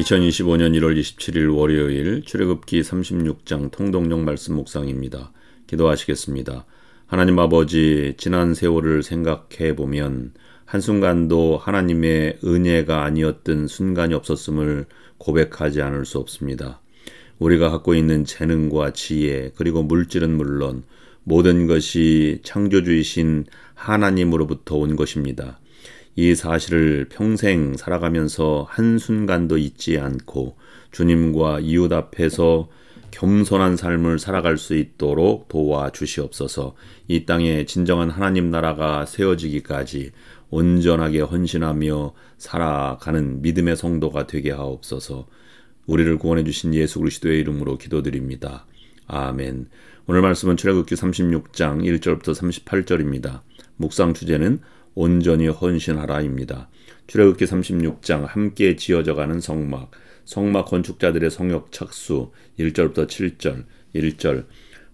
2025년 1월 27일 월요일 출애굽기 36장 통독령 말씀 묵상입니다. 기도하시겠습니다. 하나님 아버지, 지난 세월을 생각해 보면 한순간도 하나님의 은혜가 아니었던 순간이 없었음을 고백하지 않을 수 없습니다. 우리가 갖고 있는 재능과 지혜, 그리고 물질은 물론 모든 것이 창조주이신 하나님으로부터 온 것입니다. 이 사실을 평생 살아가면서 한순간도 잊지 않고 주님과 이웃 앞에서 겸손한 삶을 살아갈 수 있도록 도와주시옵소서. 이 땅에 진정한 하나님 나라가 세워지기까지 온전하게 헌신하며 살아가는 믿음의 성도가 되게 하옵소서. 우리를 구원해 주신 예수 그리스도의 이름으로 기도드립니다. 아멘. 오늘 말씀은 출애굽기 36장 1절부터 38절입니다. 묵상 주제는 온전히 헌신하라입니다. 출애굽기 36장 함께 지어져가는 성막, 성막 건축자들의 성역 착수 1절부터 7절, 1절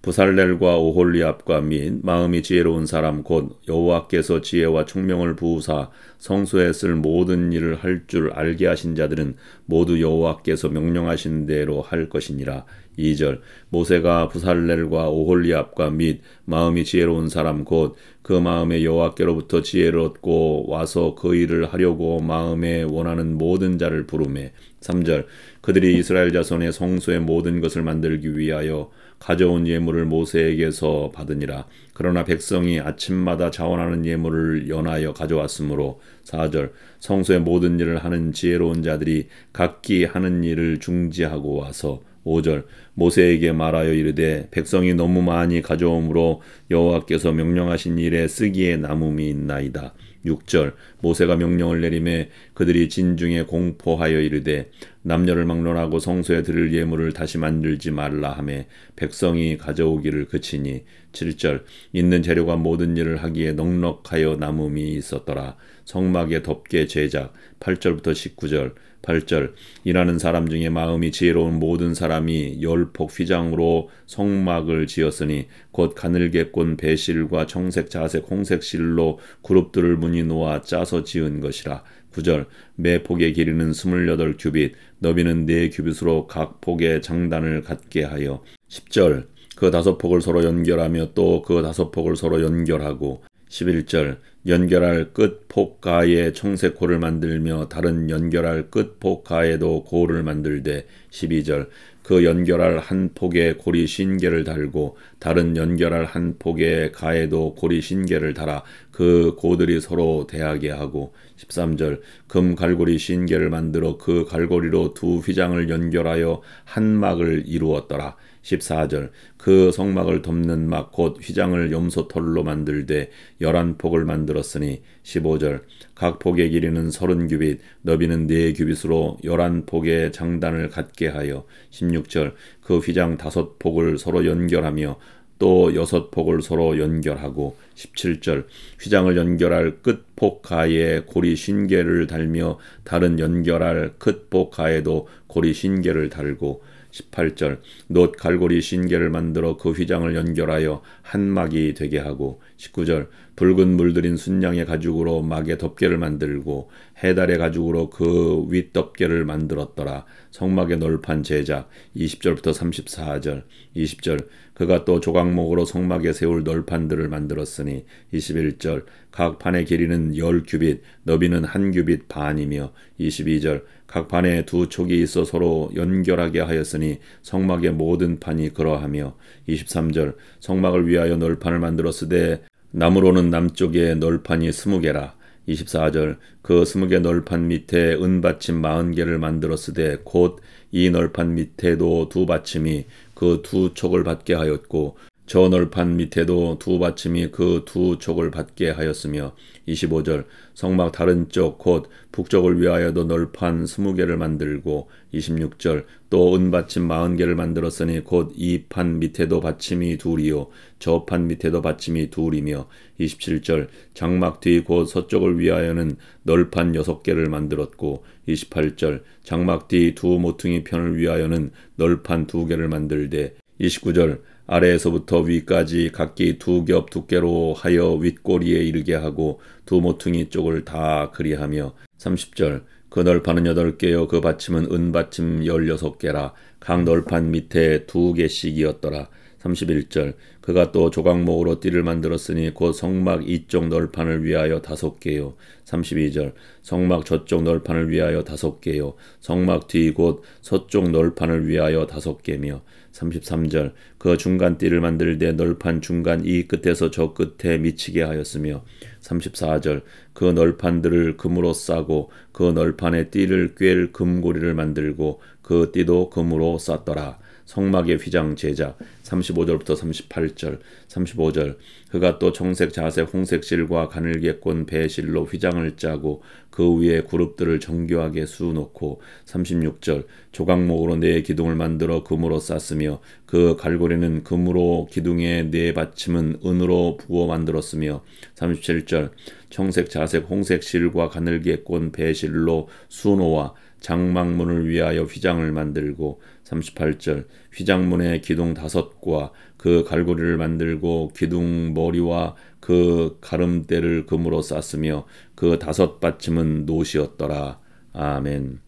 부살렐과 오홀리압과 및 마음이 지혜로운 사람 곧 여호와께서 지혜와 총명을 부으사 성소에 쓸 모든 일을 할 줄 알게 하신 자들은 모두 여호와께서 명령하신 대로 할 것이니라. 2절 모세가 부살렐과 오홀리압과 및 마음이 지혜로운 사람 곧 그 마음에 여호와께로부터 지혜를 얻고 와서 그 일을 하려고 마음에 원하는 모든 자를 부르매. 3절 그들이 이스라엘 자손의 성소의 모든 것을 만들기 위하여 가져온 예물을 모세에게서 받으니라. 그러나 백성이 아침마다 자원하는 예물을 연하여 가져왔으므로. 4절 성소의 모든 일을 하는 지혜로운 자들이 각기 하는 일을 중지하고 와서. 5절 모세에게 말하여 이르되 백성이 너무 많이 가져오므로 여호와께서 명령하신 일에 쓰기에 남음이 있나이다. 6절 모세가 명령을 내리매 그들이 진중에 공포하여 이르되 남녀를 막론하고 성소에 드릴 예물을 다시 만들지 말라 하매 백성이 가져오기를 그치니. 7절 있는 재료가 모든 일을 하기에 넉넉하여 남음이 있었더라. 성막의 덮개 제작 8절부터 19절. 8절 일하는 사람 중에 마음이 지혜로운 모든 사람이 10폭 휘장으로 성막을 지었으니 곧 가늘게 꼰 배실과 청색 자색 홍색 실로 그룹들을 무늬 놓아 짜서 지은 것이라. 9절 매 폭의 길이는 28규빗 너비는 4규빗으로 각 폭의 장단을 갖게 하여. 10절 그 5폭을 서로 연결하며 또 그 5폭을 서로 연결하고. 11절 연결할 끝 폭가에 청색 고를 만들며 다른 연결할 끝 폭가에도 고를 만들되. 12절 그 연결할 한 폭에 고리 신개를 달고 다른 연결할 한 폭의 가에도 고리 신개를 달아 그 고들이 서로 대하게 하고. 13절 금 갈고리 신개를 만들어 그 갈고리로 두 휘장을 연결하여 한 막을 이루었더라. 14절 그 성막을 덮는 막 곧 휘장을 염소털로 만들되 11폭을 만들었으니. 15절 각 폭의 길이는 30규빗 너비는 4규빗으로 11폭의 장단을 갖게 하여. 16절 그 휘장 5폭을 서로 연결하며 또 6폭을 서로 연결하고. 17절 휘장을 연결할 끝폭 가에 고리 신개를 달며 다른 연결할 끝폭 가에도 고리 신개를 달고. 18절 놋 갈고리 신개를 만들어 그 휘장을 연결하여 한 막이 되게 하고. 19절 붉은 물들인 순양의 가죽으로 막의 덮개를 만들고 해달의 가죽으로 그 윗덮개를 만들었더라. 성막의 널판 제작 20절부터 34절. 20절 그가 또 조각목으로 성막에 세울 널판들을 만들었으니. 21절 각 판의 길이는 10규빗 너비는 1규빗 반이며. 22절 각 판에 2촉이 있어 서로 연결하게 하였으니 성막의 모든 판이 그러하며. 23절 성막을 위하여 널판을 만들었으되 남으로는 남쪽에 널판이 20개라. 24절 그 20개 널판 밑에 은받침 40개를 만들었으되 곧 이 널판 밑에도 2받침이 그 2촉을 받게 하였고 저 널판 밑에도 2받침이 그 2촉을 받게 하였으며. 25절 성막 다른 쪽 곧 북쪽을 위하여도 널판 20개를 만들고. 26절 또 은받침 40개를 만들었으니 곧 이 판 밑에도 받침이 2이요 저 판 밑에도 받침이 2이며. 27절 장막 뒤 곧 서쪽을 위하여는 널판 6개를 만들었고. 28절 장막 뒤 2 모퉁이 편을 위하여는 널판 2개를 만들되. 29절 아래에서부터 위까지 각기 2겹 두께로 하여 윗꼬리에 이르게 하고 2 모퉁이 쪽을 다 그리하며. 30절 그 널판은 8개요 그 받침은 은받침 16개라. 각 널판 밑에 2개씩이었더라. 31절 그가 또 조각목으로 띠를 만들었으니 곧 성막 이쪽 널판을 위하여 5개요. 32절 성막 저쪽 널판을 위하여 5개요. 성막 뒤 곧 서쪽 널판을 위하여 5개며. 33절 그 중간 띠를 만들되 널판 중간 이 끝에서 저 끝에 미치게 하였으며. 34절 그 널판들을 금으로 싸고 그 널판에 띠를 꿰를 금고리를 만들고 그 띠도 금으로 쌌더라. 성막의 휘장 제작. 35절부터 38절 35절 그가 또 청색 자색 홍색 실과 가늘게 꼰 배실로 휘장을 짜고 그 위에 그룹들을 정교하게 수놓고. 36절 조각목으로 4기둥을 만들어 금으로 쌌으며 그 갈고리는 금으로 기둥의 4받침은 은으로 부어 만들었으며. 37절 청색 자색 홍색 실과 가늘게 꼰 배실로 수놓아 장막문을 위하여 휘장을 만들고. 38절 휘장문에 기둥 5과 그 갈고리를 만들고 기둥 머리와 그 가름대를 금으로 쌌으며 그 5받침은 노시였더라. 아멘.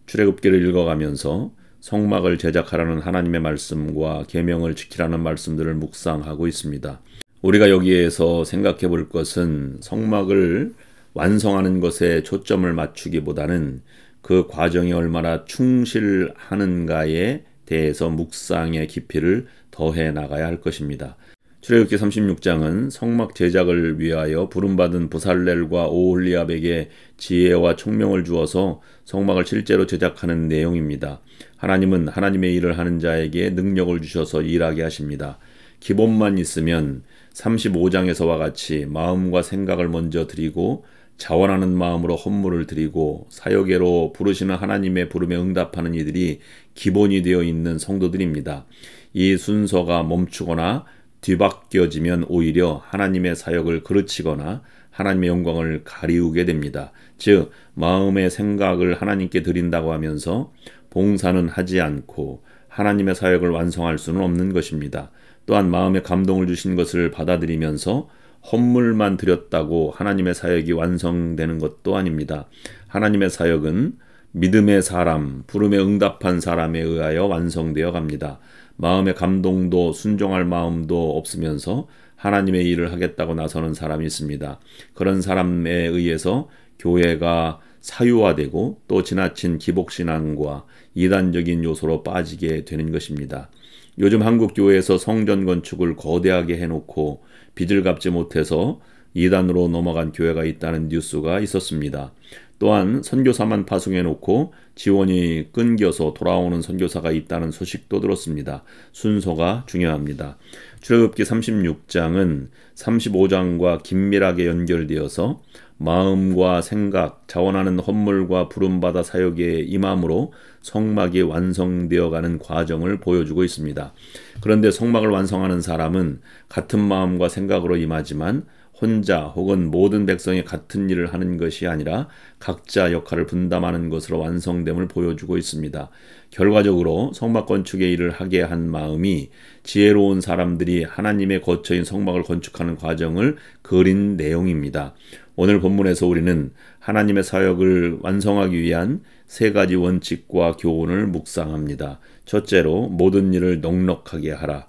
출애굽기를 읽어가면서 성막을 제작하라는 하나님의 말씀과 계명을 지키라는 말씀들을 묵상하고 있습니다. 우리가 여기에서 생각해 볼 것은 성막을 완성하는 것에 초점을 맞추기보다는 그 과정이 얼마나 충실하는가에 대해서 묵상의 깊이를 더해 나가야 할 것입니다. 출애굽기 36장은 성막 제작을 위하여 부름받은 부살렐과 오홀리압에게 지혜와 총명을 주어서 성막을 실제로 제작하는 내용입니다. 하나님은 하나님의 일을 하는 자에게 능력을 주셔서 일하게 하십니다. 기본만 있으면 35장에서와 같이 마음과 생각을 먼저 드리고 자원하는 마음으로 헌물을 드리고 사역에로 부르시는 하나님의 부름에 응답하는 이들이 기본이 되어 있는 성도들입니다. 이 순서가 멈추거나 뒤바뀌어지면 오히려 하나님의 사역을 그르치거나 하나님의 영광을 가리우게 됩니다. 즉 마음의 생각을 하나님께 드린다고 하면서 봉사는 하지 않고 하나님의 사역을 완성할 수는 없는 것입니다. 또한 마음의 감동을 주신 것을 받아들이면서 헌물만 드렸다고 하나님의 사역이 완성되는 것도 아닙니다. 하나님의 사역은 믿음의 사람, 부름에 응답한 사람에 의하여 완성되어 갑니다. 마음의 감동도 순종할 마음도 없으면서 하나님의 일을 하겠다고 나서는 사람이 있습니다. 그런 사람에 의해서 교회가 사유화되고 또 지나친 기복신앙과 이단적인 요소로 빠지게 되는 것입니다. 요즘 한국 교회에서 성전 건축을 거대하게 해놓고 빚을 갚지 못해서 이단으로 넘어간 교회가 있다는 뉴스가 있었습니다. 또한 선교사만 파송해놓고 지원이 끊겨서 돌아오는 선교사가 있다는 소식도 들었습니다. 순서가 중요합니다. 출애굽기 36장은 35장과 긴밀하게 연결되어서 마음과 생각, 자원하는 헌물과 부름받아 사역에 임함으로 성막이 완성되어가는 과정을 보여주고 있습니다. 그런데 성막을 완성하는 사람은 같은 마음과 생각으로 임하지만 혼자 혹은 모든 백성이 같은 일을 하는 것이 아니라 각자 역할을 분담하는 것으로 완성됨을 보여주고 있습니다. 결과적으로 성막 건축의 일을 하게 한 마음이 지혜로운 사람들이 하나님의 거처인 성막을 건축하는 과정을 그린 내용입니다. 오늘 본문에서 우리는 하나님의 사역을 완성하기 위한 3가지 원칙과 교훈을 묵상합니다. 첫째로 모든 일을 넉넉하게 하라.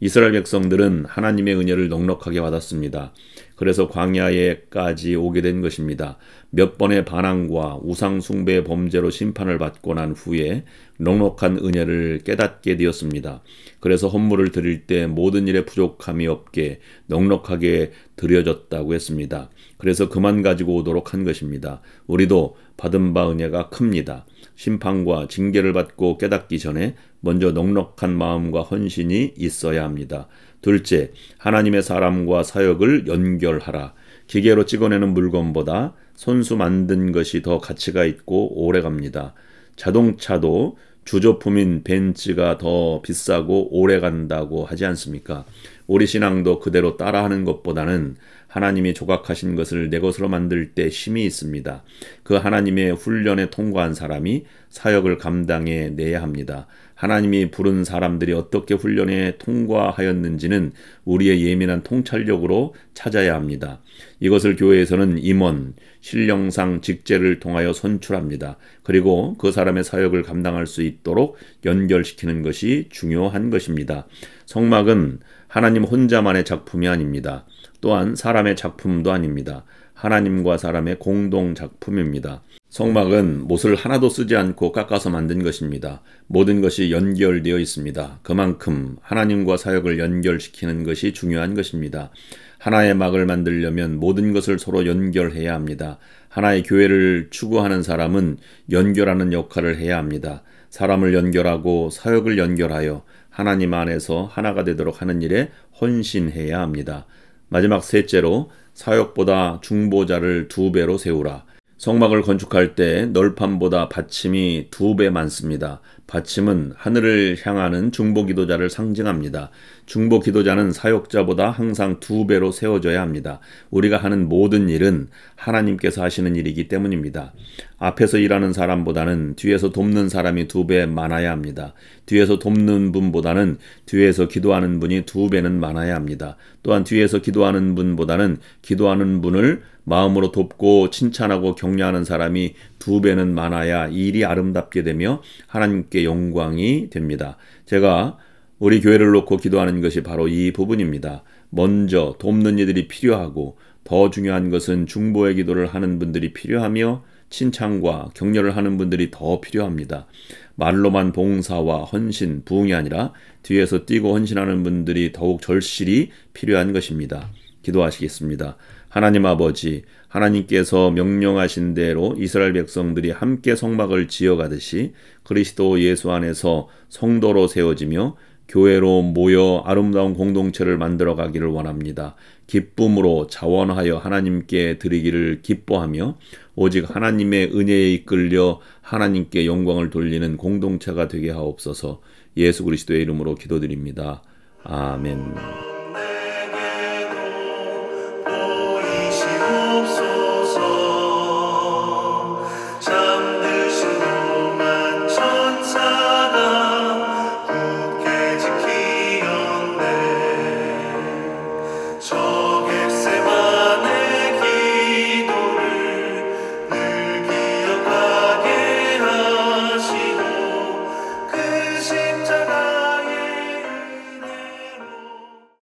이스라엘 백성들은 하나님의 은혜를 넉넉하게 받았습니다. 그래서 광야에까지 오게 된 것입니다. 몇 번의 반항과 우상 숭배의 범죄로 심판을 받고 난 후에 넉넉한 은혜를 깨닫게 되었습니다. 그래서 헌물을 드릴 때 모든 일에 부족함이 없게 넉넉하게 드려졌다고 했습니다. 그래서 그만 가지고 오도록 한 것입니다. 우리도 받은 바 은혜가 큽니다. 심판과 징계를 받고 깨닫기 전에 먼저 넉넉한 마음과 헌신이 있어야 합니다. 둘째, 하나님의 사람과 사역을 연결하라. 기계로 찍어내는 물건보다 손수 만든 것이 더 가치가 있고 오래갑니다. 자동차도 주조품인 벤츠가 더 비싸고 오래간다고 하지 않습니까? 우리 신앙도 그대로 따라하는 것보다는 하나님이 조각하신 것을 내 것으로 만들 때 힘이 있습니다. 그 하나님의 훈련에 통과한 사람이 사역을 감당해 내야 합니다. 하나님이 부른 사람들이 어떻게 훈련에 통과하였는지는 우리의 예민한 통찰력으로 찾아야 합니다. 이것을 교회에서는 임원, 신령상 직제를 통하여 선출합니다. 그리고 그 사람의 사역을 감당할 수 있도록 연결시키는 것이 중요한 것입니다. 성막은 하나님 혼자만의 작품이 아닙니다. 또한 사람의 작품도 아닙니다. 하나님과 사람의 공동 작품입니다. 성막은 못을 하나도 쓰지 않고 깎아서 만든 것입니다. 모든 것이 연결되어 있습니다. 그만큼 하나님과 사역을 연결시키는 것이 중요한 것입니다. 하나의 막을 만들려면 모든 것을 서로 연결해야 합니다. 하나의 교회를 추구하는 사람은 연결하는 역할을 해야 합니다. 사람을 연결하고 사역을 연결하여 하나님 안에서 하나가 되도록 하는 일에 헌신해야 합니다. 마지막 셋째로 사역보다 중보자를 2배로 세우라. 성막을 건축할 때 널판보다 받침이 2배 많습니다. 받침은 하늘을 향하는 중보기도자를 상징합니다. 중보기도자는 사역자보다 항상 2배로 세워져야 합니다. 우리가 하는 모든 일은 하나님께서 하시는 일이기 때문입니다. 앞에서 일하는 사람보다는 뒤에서 돕는 사람이 2배 많아야 합니다. 뒤에서 돕는 분보다는 뒤에서 기도하는 분이 2배는 많아야 합니다. 또한 뒤에서 기도하는 분보다는 기도하는 분을 마음으로 돕고 칭찬하고 격려하는 사람이 2배는 많아야 일이 아름답게 되며 하나님께 영광이 됩니다. 제가 우리 교회를 놓고 기도하는 것이 바로 이 부분입니다. 먼저 돕는 이들이 필요하고 더 중요한 것은 중보의 기도를 하는 분들이 필요하며 칭찬과 격려를 하는 분들이 더 필요합니다. 말로만 봉사와 헌신, 부흥이 아니라 뒤에서 뛰고 헌신하는 분들이 더욱 절실히 필요한 것입니다. 기도하시겠습니다. 하나님 아버지, 하나님께서 명령하신 대로 이스라엘 백성들이 함께 성막을 지어가듯이 그리스도 예수 안에서 성도로 세워지며 교회로 모여 아름다운 공동체를 만들어가기를 원합니다. 기쁨으로 자원하여 하나님께 드리기를 기뻐하며 오직 하나님의 은혜에 이끌려 하나님께 영광을 돌리는 공동체가 되게 하옵소서. 예수 그리스도의 이름으로 기도드립니다. 아멘.